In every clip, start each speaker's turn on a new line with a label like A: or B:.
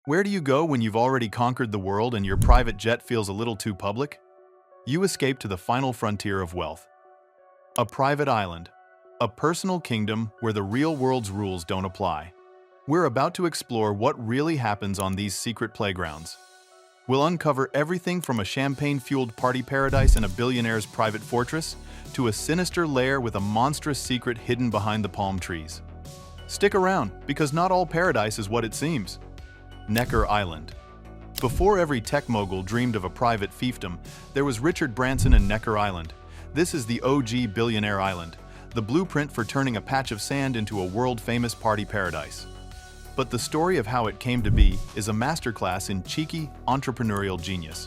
A: Where do you go when you've already conquered the world and your private jet feels a little too public? You escape to the final frontier of wealth. A private island. A personal kingdom where the real world's rules don't apply. We're about to explore what really happens on these secret playgrounds. We'll uncover everything from a champagne-fueled party paradise in a billionaire's private fortress to a sinister lair with a monstrous secret hidden behind the palm trees. Stick around, because not all paradise is what it seems. Necker Island. Before every tech mogul dreamed of a private fiefdom, there was Richard Branson and Necker Island. This is the OG Billionaire Island, the blueprint for turning a patch of sand into a world-famous party paradise. But the story of how it came to be is a masterclass in cheeky, entrepreneurial genius.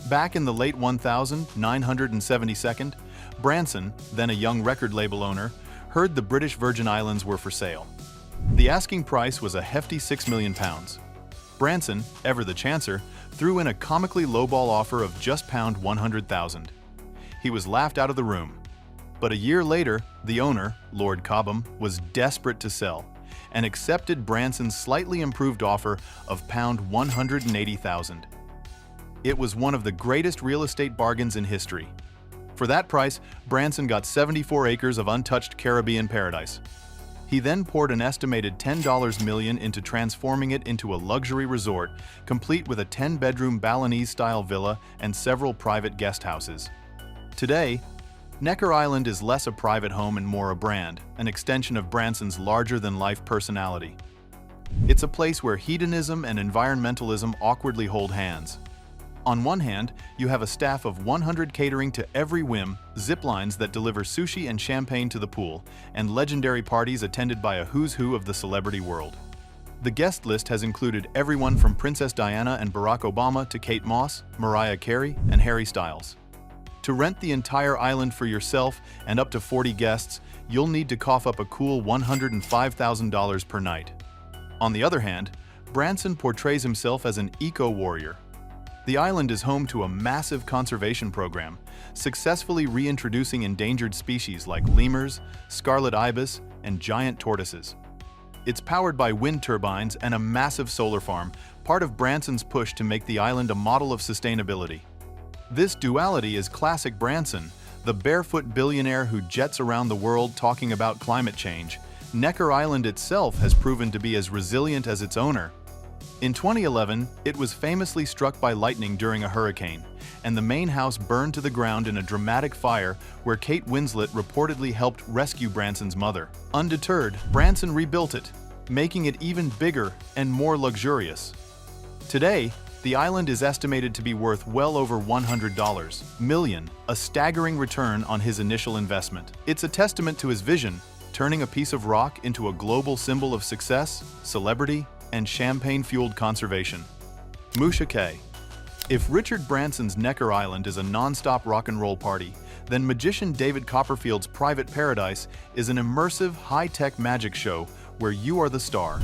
A: Back in the late 1972, Branson, then a young record label owner, heard the British Virgin Islands were for sale. The asking price was a hefty £6 million. Branson, ever the chancer, threw in a comically lowball offer of just £100,000. He was laughed out of the room. But a year later, the owner, Lord Cobham, was desperate to sell and accepted Branson's slightly improved offer of £180,000. It was one of the greatest real estate bargains in history. For that price, Branson got 74 acres of untouched Caribbean paradise. He then poured an estimated $10 million into transforming it into a luxury resort, complete with a 10-bedroom Balinese-style villa and several private guest houses. Today, Necker Island is less a private home and more a brand, an extension of Branson's larger-than-life personality. It's a place where hedonism and environmentalism awkwardly hold hands. On one hand, you have a staff of 100 catering to every whim, zip lines that deliver sushi and champagne to the pool, and legendary parties attended by a who's who of the celebrity world. The guest list has included everyone from Princess Diana and Barack Obama to Kate Moss, Mariah Carey, and Harry Styles. To rent the entire island for yourself and up to 40 guests, you'll need to cough up a cool $105,000 per night. On the other hand, Branson portrays himself as an eco-warrior. The island is home to a massive conservation program, successfully reintroducing endangered species like lemurs, scarlet ibis, and giant tortoises. It's powered by wind turbines and a massive solar farm, part of Branson's push to make the island a model of sustainability. This duality is classic Branson, the barefoot billionaire who jets around the world talking about climate change. Necker Island itself has proven to be as resilient as its owner. In 2011, it was famously struck by lightning during a hurricane, and the main house burned to the ground in a dramatic fire where Kate Winslet reportedly helped rescue Branson's mother. Undeterred, Branson rebuilt it, making it even bigger and more luxurious. Today, the island is estimated to be worth well over $100 million, a staggering return on his initial investment. It's a testament to his vision, turning a piece of rock into a global symbol of success, celebrity, and champagne-fueled conservation. Musha K. If Richard Branson's Necker Island is a non-stop rock and roll party, then magician David Copperfield's private paradise is an immersive, high-tech magic show where you are the star.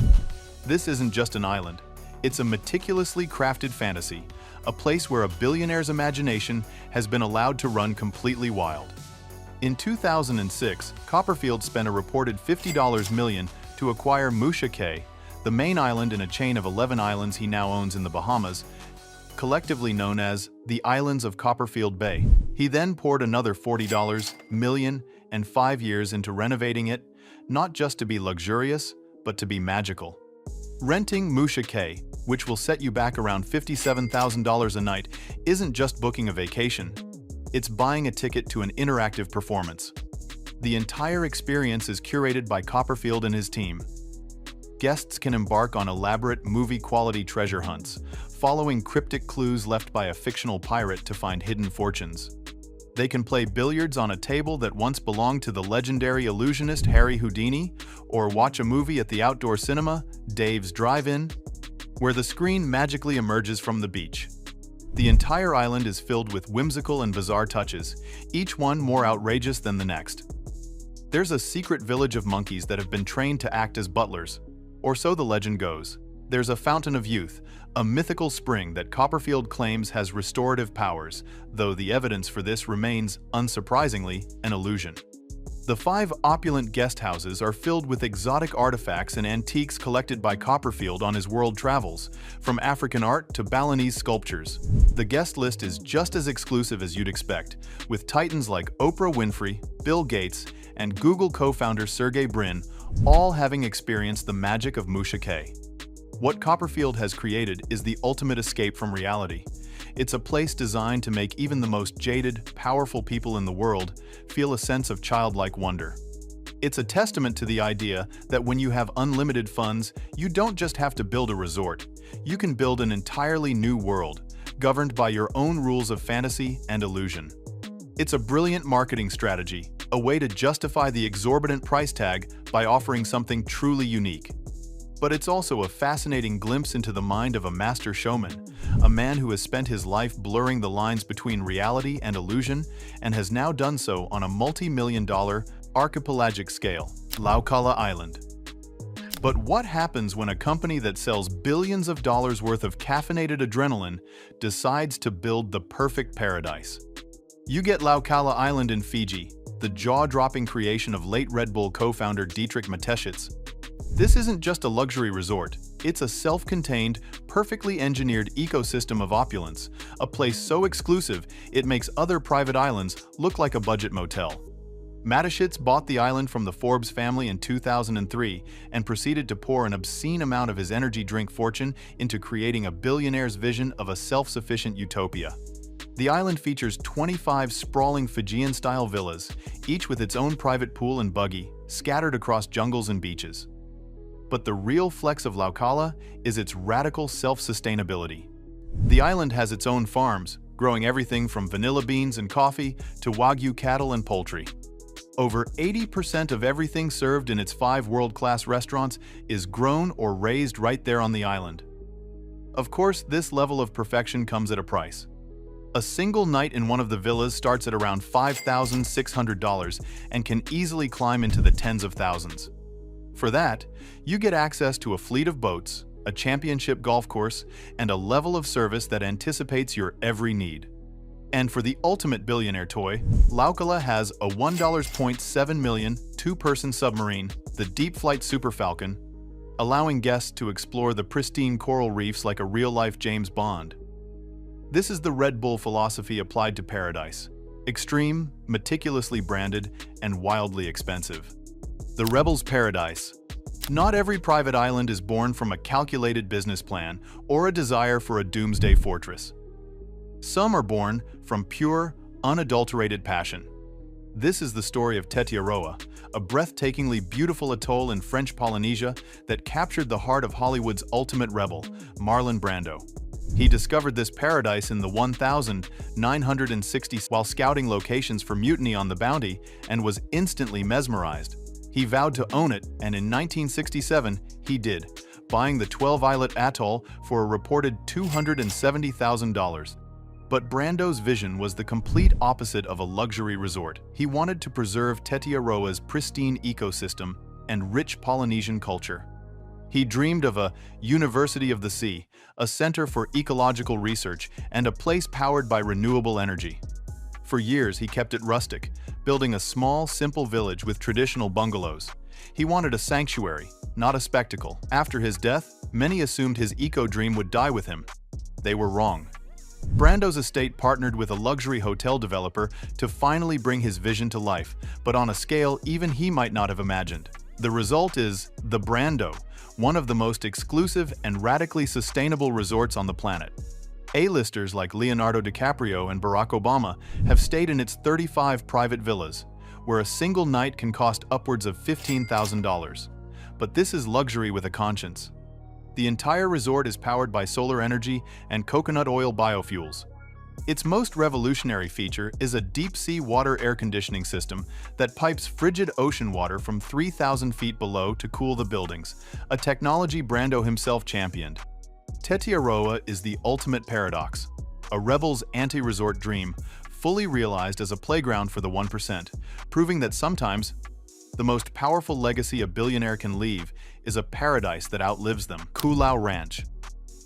A: This isn't just an island. It's a meticulously crafted fantasy, a place where a billionaire's imagination has been allowed to run completely wild. In 2006, Copperfield spent a reported $50 million to acquire Musha K, the main island in a chain of 11 islands he now owns in the Bahamas, collectively known as the Islands of Copperfield Bay. He then poured another $40 million and 5 years into renovating it, not just to be luxurious, but to be magical. Renting Musha K, which will set you back around $57,000 a night, isn't just booking a vacation. It's buying a ticket to an interactive performance. The entire experience is curated by Copperfield and his team. Guests can embark on elaborate movie-quality treasure hunts, following cryptic clues left by a fictional pirate to find hidden fortunes. They can play billiards on a table that once belonged to the legendary illusionist Harry Houdini, or watch a movie at the outdoor cinema, Dave's Drive-In, where the screen magically emerges from the beach. The entire island is filled with whimsical and bizarre touches, each one more outrageous than the next. There's a secret village of monkeys that have been trained to act as butlers, or so the legend goes. There's a fountain of youth, a mythical spring that Copperfield claims has restorative powers, though the evidence for this remains, unsurprisingly, an illusion. The 5 opulent guest houses are filled with exotic artifacts and antiques collected by Copperfield on his world travels, from African art to Balinese sculptures. The guest list is just as exclusive as you'd expect, with titans like Oprah Winfrey, Bill Gates, and Google co-founder Sergey Brin all having experienced the magic of Musha K. What Copperfield has created is the ultimate escape from reality. It's a place designed to make even the most jaded, powerful people in the world feel a sense of childlike wonder. It's a testament to the idea that when you have unlimited funds, you don't just have to build a resort. You can build an entirely new world, governed by your own rules of fantasy and illusion. It's a brilliant marketing strategy, a way to justify the exorbitant price tag by offering something truly unique. But it's also a fascinating glimpse into the mind of a master showman, a man who has spent his life blurring the lines between reality and illusion and has now done so on a multi-million-dollar archipelagic scale, Laukala Island. But what happens when a company that sells billions of dollars worth of caffeinated adrenaline decides to build the perfect paradise? You get Laukala Island in Fiji, the jaw-dropping creation of late Red Bull co-founder Dietrich Mateschitz. This isn't just a luxury resort, it's a self-contained, perfectly engineered ecosystem of opulence, a place so exclusive it makes other private islands look like a budget motel. Mateschitz bought the island from the Forbes family in 2003 and proceeded to pour an obscene amount of his energy drink fortune into creating a billionaire's vision of a self-sufficient utopia. The island features 25 sprawling Fijian-style villas, each with its own private pool and buggy, scattered across jungles and beaches. But the real flex of Laukala is its radical self-sustainability. The island has its own farms, growing everything from vanilla beans and coffee to Wagyu cattle and poultry. Over 80% of everything served in its 5 world-class restaurants is grown or raised right there on the island. Of course, this level of perfection comes at a price. A single night in one of the villas starts at around $5,600 and can easily climb into the tens of thousands. For that, you get access to a fleet of boats, a championship golf course, and a level of service that anticipates your every need. And for the ultimate billionaire toy, Laukala has a $1.7 million two-person submarine, the Deep Flight Super Falcon, allowing guests to explore the pristine coral reefs like a real-life James Bond. This is the Red Bull philosophy applied to paradise: extreme, meticulously branded, and wildly expensive. The Rebel's Paradise. Not every private island is born from a calculated business plan or a desire for a doomsday fortress. Some are born from pure, unadulterated passion. This is the story of Tetiaroa, a breathtakingly beautiful atoll in French Polynesia that captured the heart of Hollywood's ultimate rebel, Marlon Brando. He discovered this paradise in the 1960s while scouting locations for Mutiny on the Bounty and was instantly mesmerized. He vowed to own it, and in 1967, he did, buying the 12-islet atoll for a reported $270,000. But Brando's vision was the complete opposite of a luxury resort. He wanted to preserve Tetiaroa's pristine ecosystem and rich Polynesian culture. He dreamed of a University of the Sea, a center for ecological research, and a place powered by renewable energy. For years, he kept it rustic, building a small, simple village with traditional bungalows. He wanted a sanctuary, not a spectacle. After his death, many assumed his eco-dream would die with him. They were wrong. Brando's estate partnered with a luxury hotel developer to finally bring his vision to life, but on a scale even he might not have imagined. The result is the Brando, one of the most exclusive and radically sustainable resorts on the planet. A-listers like Leonardo DiCaprio and Barack Obama have stayed in its 35 private villas, where a single night can cost upwards of $15,000. But this is luxury with a conscience. The entire resort is powered by solar energy and coconut oil biofuels. Its most revolutionary feature is a deep-sea water air conditioning system that pipes frigid ocean water from 3,000 feet below to cool the buildings, a technology Brando himself championed. Tetiaroa is the ultimate paradox, a rebel's anti-resort dream, fully realized as a playground for the 1%, proving that sometimes the most powerful legacy a billionaire can leave is a paradise that outlives them. Kulau Ranch.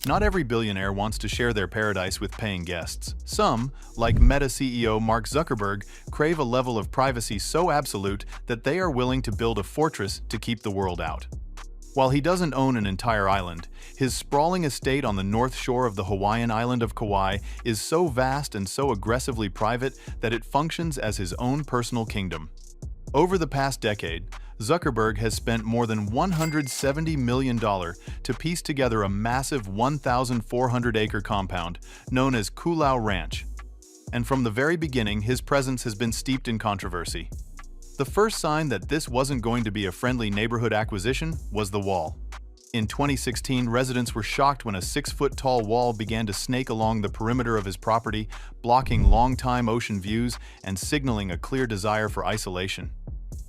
A: Not every billionaire wants to share their paradise with paying guests. Some, like Meta CEO Mark Zuckerberg, crave a level of privacy so absolute that they are willing to build a fortress to keep the world out. While he doesn't own an entire island, his sprawling estate on the north shore of the Hawaiian island of Kauai is so vast and so aggressively private that it functions as his own personal kingdom. Over the past decade, Zuckerberg has spent more than $170 million to piece together a massive 1,400-acre compound known as Kūlau Ranch. And from the very beginning, his presence has been steeped in controversy. The first sign that this wasn't going to be a friendly neighborhood acquisition was the wall. In 2016, residents were shocked when a 6-foot-tall wall began to snake along the perimeter of his property, blocking long-time ocean views and signaling a clear desire for isolation.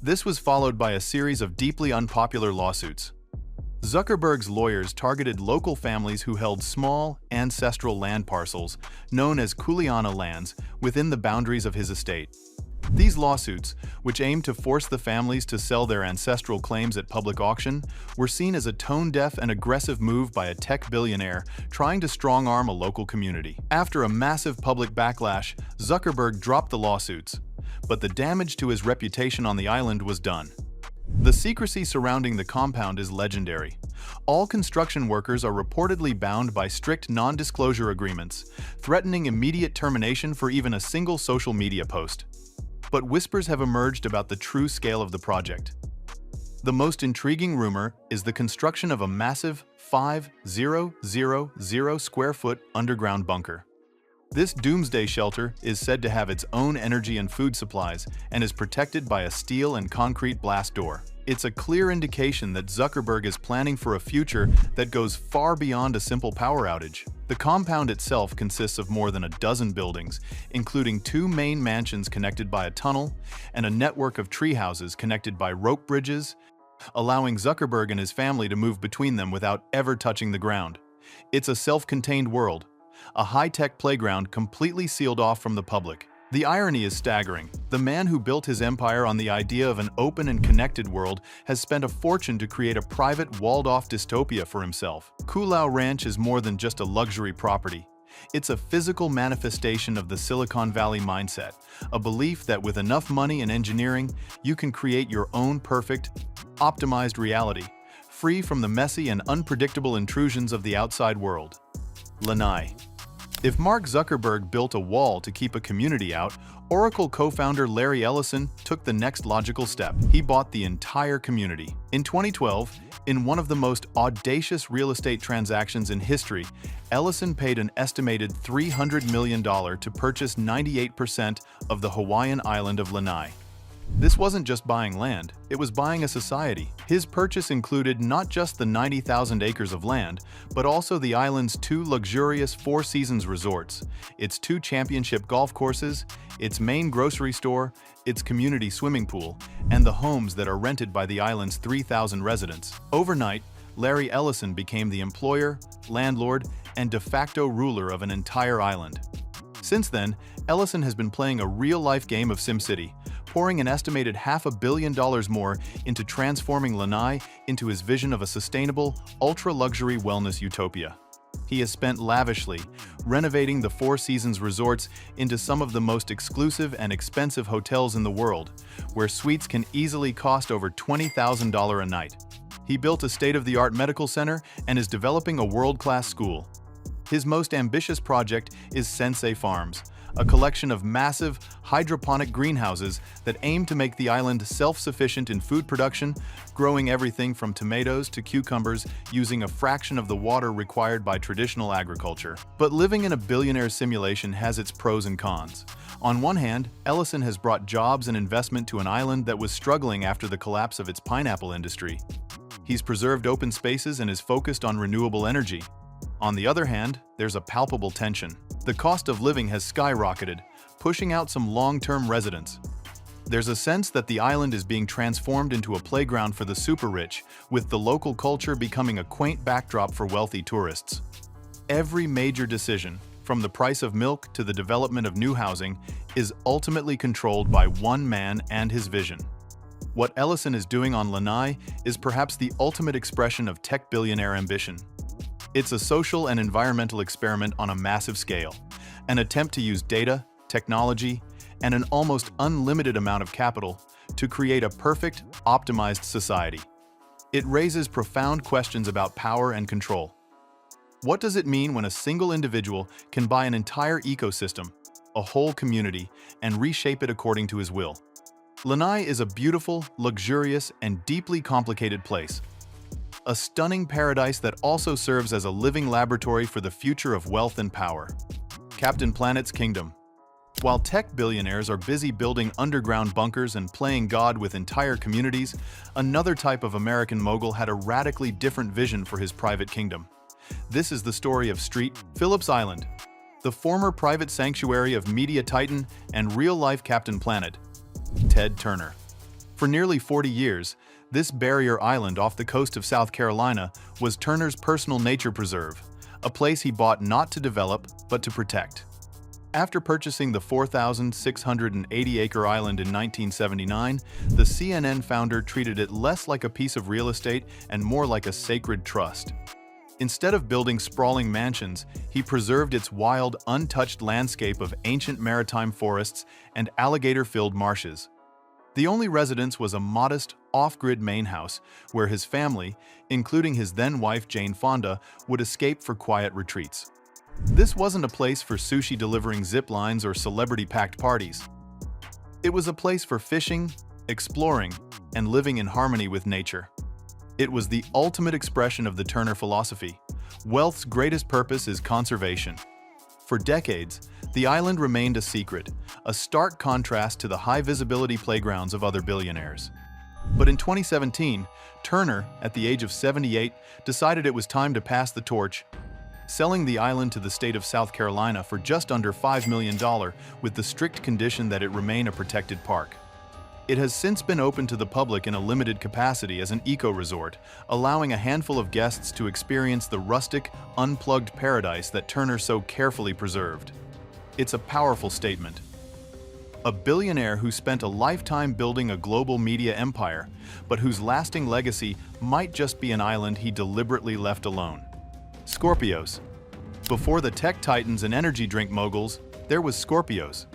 A: This was followed by a series of deeply unpopular lawsuits. Zuckerberg's lawyers targeted local families who held small, ancestral land parcels, known as kuleana lands, within the boundaries of his estate. These lawsuits, which aimed to force the families to sell their ancestral claims at public auction, were seen as a tone-deaf and aggressive move by a tech billionaire trying to strong-arm a local community. After a massive public backlash, Zuckerberg dropped the lawsuits, but the damage to his reputation on the island was done. The secrecy surrounding the compound is legendary. All construction workers are reportedly bound by strict non-disclosure agreements, threatening immediate termination for even a single social media post. But whispers have emerged about the true scale of the project. The most intriguing rumor is the construction of a massive 5,000 square foot underground bunker. This doomsday shelter is said to have its own energy and food supplies and is protected by a steel and concrete blast door. It's a clear indication that Zuckerberg is planning for a future that goes far beyond a simple power outage. The compound itself consists of more than a dozen buildings, including 2 main mansions connected by a tunnel and a network of tree houses connected by rope bridges, allowing Zuckerberg and his family to move between them without ever touching the ground. It's a self-contained world, a high-tech playground completely sealed off from the public. The irony is staggering. The man who built his empire on the idea of an open and connected world has spent a fortune to create a private, walled-off dystopia for himself. Kūlau Ranch is more than just a luxury property. It's a physical manifestation of the Silicon Valley mindset, a belief that with enough money and engineering, you can create your own perfect, optimized reality, free from the messy and unpredictable intrusions of the outside world. Lanai. If Mark Zuckerberg built a wall to keep a community out, Oracle co-founder Larry Ellison took the next logical step. He bought the entire community. In 2012, in one of the most audacious real estate transactions in history, Ellison paid an estimated $300 million to purchase 98% of the Hawaiian island of Lanai. This wasn't just buying land, it was buying a society. His purchase included not just the 90,000 acres of land, but also the island's 2 luxurious Four Seasons resorts, its 2 championship golf courses, its main grocery store, its community swimming pool, and the homes that are rented by the island's 3,000 residents. Overnight, Larry Ellison became the employer, landlord, and de facto ruler of an entire island. Since then, Ellison has been playing a real-life game of SimCity, pouring an estimated $500 million more into transforming Lanai into his vision of a sustainable, ultra-luxury wellness utopia. He has spent lavishly, renovating the Four Seasons resorts into some of the most exclusive and expensive hotels in the world, where suites can easily cost over $20,000 a night. He built a state-of-the-art medical center and is developing a world-class school. His most ambitious project is Sensei Farms, a collection of massive, hydroponic greenhouses that aim to make the island self-sufficient in food production, growing everything from tomatoes to cucumbers using a fraction of the water required by traditional agriculture. But living in a billionaire simulation has its pros and cons. On one hand, Ellison has brought jobs and investment to an island that was struggling after the collapse of its pineapple industry. He's preserved open spaces and is focused on renewable energy. On the other hand, there's a palpable tension. The cost of living has skyrocketed, pushing out some long-term residents. There's a sense that the island is being transformed into a playground for the super-rich, with the local culture becoming a quaint backdrop for wealthy tourists. Every major decision, from the price of milk to the development of new housing, is ultimately controlled by one man and his vision. What Ellison is doing on Lanai is perhaps the ultimate expression of tech billionaire ambition. It's a social and environmental experiment on a massive scale, an attempt to use data, technology, and an almost unlimited amount of capital to create a perfect, optimized society. It raises profound questions about power and control. What does it mean when a single individual can buy an entire ecosystem, a whole community, and reshape it according to his will? Lanai is a beautiful, luxurious, and deeply complicated place. A stunning paradise that also serves as a living laboratory for the future of wealth and power. Captain Planet's Kingdom. While tech billionaires are busy building underground bunkers and playing God with entire communities, another type of American mogul had a radically different vision for his private kingdom. This is the story of Street Phillips Island, the former private sanctuary of media titan and real-life Captain Planet, Ted Turner. For nearly 40 years, this barrier island off the coast of South Carolina was Turner's personal nature preserve, a place he bought not to develop, but to protect. After purchasing the 4,680-acre island in 1979, the CNN founder treated it less like a piece of real estate and more like a sacred trust. Instead of building sprawling mansions, he preserved its wild, untouched landscape of ancient maritime forests and alligator-filled marshes. The only residence was a modest, off-grid main house where his family, including his then-wife Jane Fonda, would escape for quiet retreats. This wasn't a place for sushi-delivering zip lines or celebrity-packed parties. It was a place for fishing, exploring, and living in harmony with nature. It was the ultimate expression of the Turner philosophy. Wealth's greatest purpose is conservation. For decades, the island remained a secret, a stark contrast to the high-visibility playgrounds of other billionaires. But in 2017, Turner, at the age of 78, decided it was time to pass the torch, selling the island to the state of South Carolina for just under $5 million with the strict condition that it remain a protected park. It has since been opened to the public in a limited capacity as an eco-resort, allowing a handful of guests to experience the rustic, unplugged paradise that Turner so carefully preserved. It's a powerful statement. A billionaire who spent a lifetime building a global media empire, but whose lasting legacy might just be an island he deliberately left alone. Scorpios. Before the tech titans and energy drink moguls, there was Scorpios.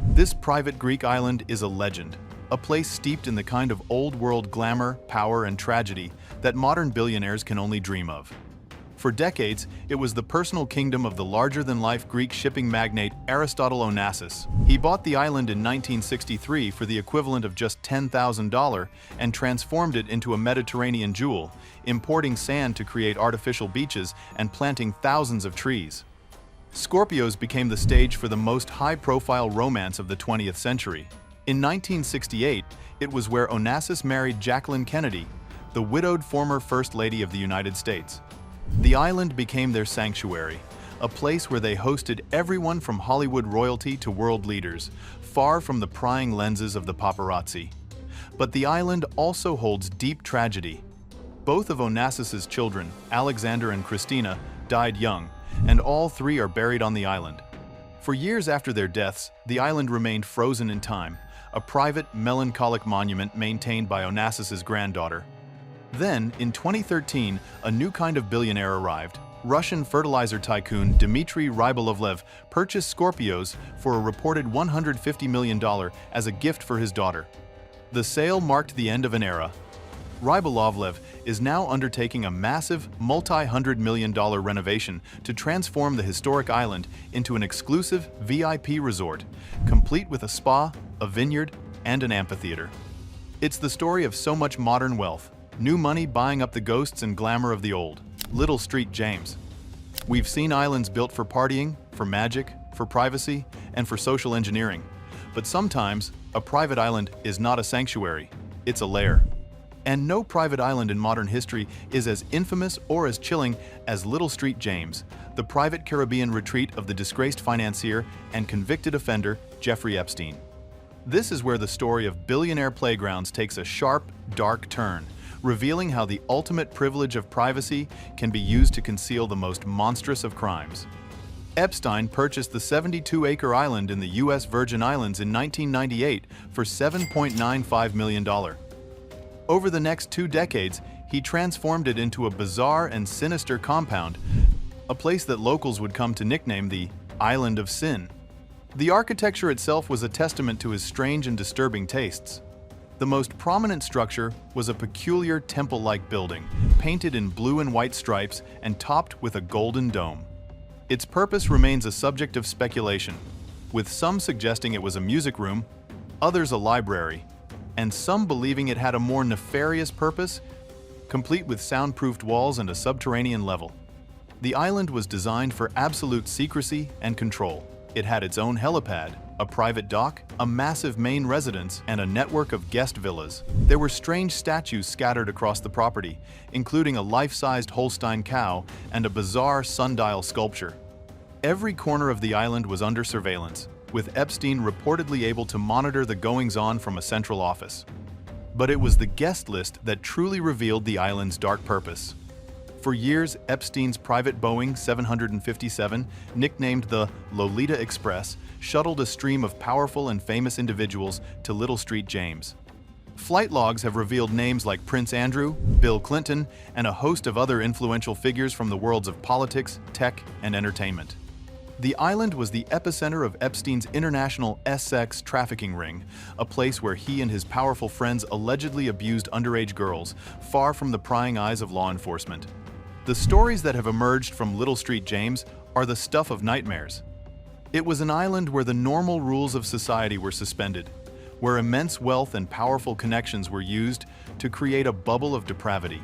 A: This private Greek island is a legend, a place steeped in the kind of old-world glamour, power, and tragedy that modern billionaires can only dream of. For decades, it was the personal kingdom of the larger-than-life Greek shipping magnate Aristotle Onassis. He bought the island in 1963 for the equivalent of just $10,000 and transformed it into a Mediterranean jewel, importing sand to create artificial beaches and planting thousands of trees. Scorpios became the stage for the most high-profile romance of the 20th century. In 1968, it was where Onassis married Jacqueline Kennedy, the widowed former First Lady of the United States. The island became their sanctuary, a place where they hosted everyone from Hollywood royalty to world leaders, far from the prying lenses of the paparazzi. But the island also holds deep tragedy. Both of Onassis's children, Alexander and Christina, died young, and all three are buried on the island. For years after their deaths, the island remained frozen in time, a private, melancholic monument maintained by Onassis's granddaughter. Then, in 2013, a new kind of billionaire arrived. Russian fertilizer tycoon Dmitry Rybolovlev purchased Scorpios for a reported $150 million as a gift for his daughter. The sale marked the end of an era. Rybolovlev is now undertaking a massive, multi-hundred-million-dollar renovation to transform the historic island into an exclusive VIP resort, complete with a spa, a vineyard, and an amphitheater. It's the story of so much modern wealth, new money buying up the ghosts and glamour of the old. Little Street James. We've seen islands built for partying, for magic, for privacy, and for social engineering. But sometimes, a private island is not a sanctuary, it's a lair. And no private island in modern history is as infamous or as chilling as Little Street James, the private Caribbean retreat of the disgraced financier and convicted offender Jeffrey Epstein. This is where the story of billionaire playgrounds takes a sharp, dark turn, revealing how the ultimate privilege of privacy can be used to conceal the most monstrous of crimes. Epstein purchased the 72-acre island in the U.S. Virgin Islands in 1998 for $7.95 million. Over the next 2 decades, he transformed it into a bizarre and sinister compound, a place that locals would come to nickname the Island of Sin. The architecture itself was a testament to his strange and disturbing tastes. The most prominent structure was a peculiar temple-like building, painted in blue and white stripes and topped with a golden dome. Its purpose remains a subject of speculation, with some suggesting it was a music room, others a library, and some believing it had a more nefarious purpose, complete with soundproofed walls and a subterranean level. The island was designed for absolute secrecy and control. It had its own helipad, a private dock, a massive main residence, and a network of guest villas. There were strange statues scattered across the property, including a life-sized Holstein cow and a bizarre sundial sculpture. Every corner of the island was under surveillance, with Epstein reportedly able to monitor the goings-on from a central office. But it was the guest list that truly revealed the island's dark purpose. For years, Epstein's private Boeing 757, nicknamed the Lolita Express, shuttled a stream of powerful and famous individuals to Little Street James. Flight logs have revealed names like Prince Andrew, Bill Clinton, and a host of other influential figures from the worlds of politics, tech, and entertainment. The island was the epicenter of Epstein's international sex trafficking ring, a place where he and his powerful friends allegedly abused underage girls, far from the prying eyes of law enforcement. The stories that have emerged from Little Street James are the stuff of nightmares. It was an island where the normal rules of society were suspended, where immense wealth and powerful connections were used to create a bubble of depravity.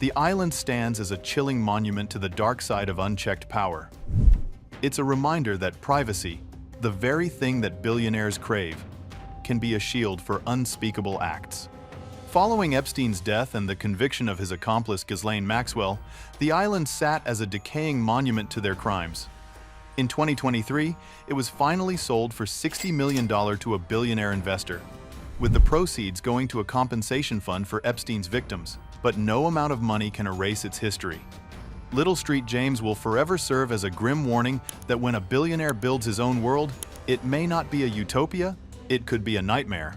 A: The island stands as a chilling monument to the dark side of unchecked power. It's a reminder that privacy, the very thing that billionaires crave, can be a shield for unspeakable acts. Following Epstein's death and the conviction of his accomplice Ghislaine Maxwell, the island sat as a decaying monument to their crimes. In 2023, it was finally sold for $60 million to a billionaire investor, with the proceeds going to a compensation fund for Epstein's victims. But no amount of money can erase its history. Little Street James will forever serve as a grim warning that when a billionaire builds his own world, it may not be a utopia, it could be a nightmare.